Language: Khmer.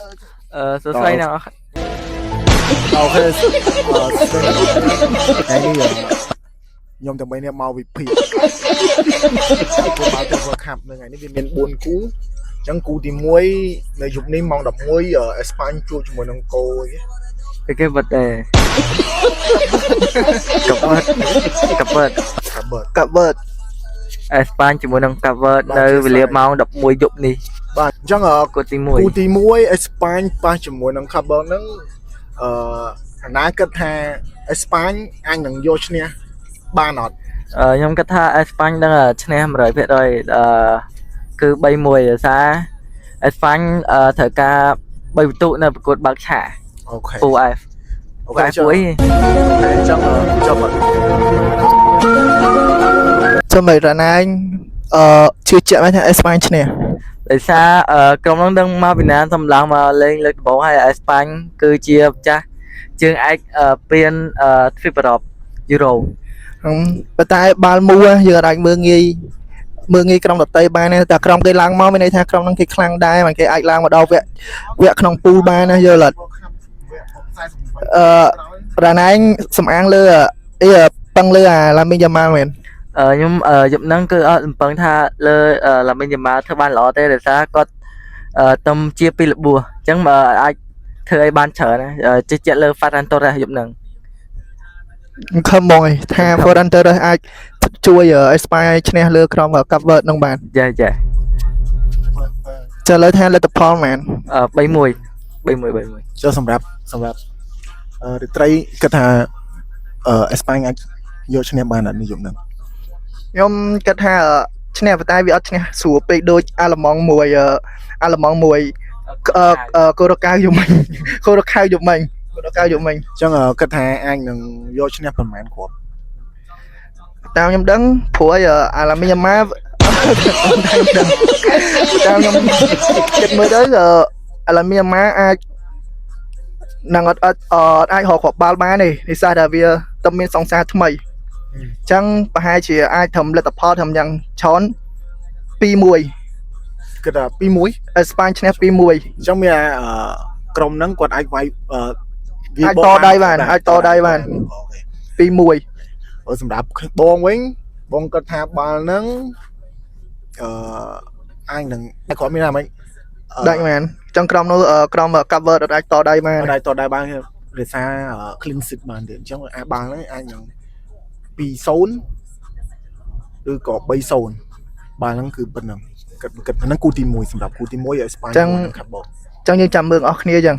សួស្តីអ្នក អូខេថ្ងៃនេះខ្ញុំតែ3នាក់មកវិភាគពួកមកទៅ World Cup នៅថ្ងៃនេះវាមាន4គូអញ្ចឹងគូទី1នៅយប់នេះម៉ោង11អេស្ប៉ាញជួបជាមួយនឹងកូគេវត្តដែរកាប់វើតអេស្ប៉ាញជាមួយនឹងកាប់វើតនៅវេលាម៉ោង11យប់នេះបាទអញ្ចឹងគូទី1អេស្ប៉ាញប៉ះជាមួយនឹងកាប់វើតហ្នឹងអាណាគិតថាអេស្ប៉ាញអាចនឹងយកឈ្នះបានអត់ខ្ញុំគិតថាអេស្ប៉ាញនឹងឈ្នះ 100% គឺ 3-1 ដោយសារអេស្ប៉ាញត្រូវការ3ពិន្ទុនៅប្រកួតបើកឆាកអូខេ Poof អញ្ចឹងចាំមិនរណាញជឿជាក់មែនថាអេស្ប៉ាញឈ្នះដោយសារក្រុមនោះនឹងមកពីណាសម្លឹងមកលេងលើកដំបូងហើយអេស្ប៉ាញគឺជាម្ចាស់ជើងឯកព្រានទ្វីបអឺរ៉ុបយូរ៉ូប៉ុន្តែបាល់មូយើងអាចមើលងាយក្រុមដតីបានតែក្រុមគេឡើងមកមានន័យថាក្រុមហ្នឹងគេខ្លាំងដែរមិនគេអាចឡើងមកដល់វគ្គក្នុងពូលបានណាយល់អត់រណាញសំអាងលើអីប៉ឹងលើអាឡាមីនយ៉ាម៉ាល់មែនខ្ញុំយប់ហ្នឹងគឺអត់ពឹងថាលើឡាមីនយ៉ាម៉ាល់ធ្វើបានល្អទេដោយសារគាត់ទំជាពីរបួសអញ្ចឹងអាចធ្វើឲ្យបានច្រើនណាជិះជាក់លើ Ferran Torres យប់ហ្នឹងខំមកថា Ferran Torres អាចជួយអេស្ប៉ាញឈ្នះលើក្រុម Cape Verde នឹងបានចាឥឡូវថាលទ្ធផលមែន3-1 ចុះសម្រាប់រាត្រីគិតថាអេស្ប៉ាញអាចយកឈ្នះបានអត់នេះយប់ហ្នឹងខ្ញុំគិតថាឈ្នះប៉ុន្តែវាអត់ឈ្នះស្រួលពេកដូចអាឡម៉ង់មួយកូរ៉ូកាវយប់មិញអញ្ចឹងគិតថាអាចនឹងយកឈ្នះប្រហែលគ្រាប់តាមខ្ញុំដឹងព្រោះអាឡាមីយ៉ាម៉ាតាមខ្ញុំគិតមើលទៅអាឡាមីយ៉ាម៉ាអាចនឹងអត់អាចរកគ្រាប់បាល់បានទេដោយសារតែវាតែមានសង្សារថ្មីអញ្ចឹងប្រហែលជាអាចធ្វើលទ្ធផលធ្វើយ៉ាងច្រើន2-1គិតថា2-1អេស្ប៉ាញឈ្នះ2-1អញ្ចឹងមានក្រុមហ្នឹងគាត់អាចវាយអាចតដៃបាន2-1សម្រាប់បងវិញបងគាត់ថាបាល់ហ្នឹងអាចនឹងគាត់មានថាម៉េចដាច់មែនអញ្ចឹងក្រុមCape Verdeអាចតដៃបានរសារ clean sheet បានទេអញ្ចឹងបាល់ហ្នឹងអាចនឹង2-0ឬក៏3-0បាល់ហ្នឹងគឺប៉ុណ្ណឹងគិតហ្នឹងគូទី1សម្រាប់គូទី1ឲ្យស្ប៉ាញអញ្ចឹងយើងចាំមើលអស់គ្នាអញ្ចឹង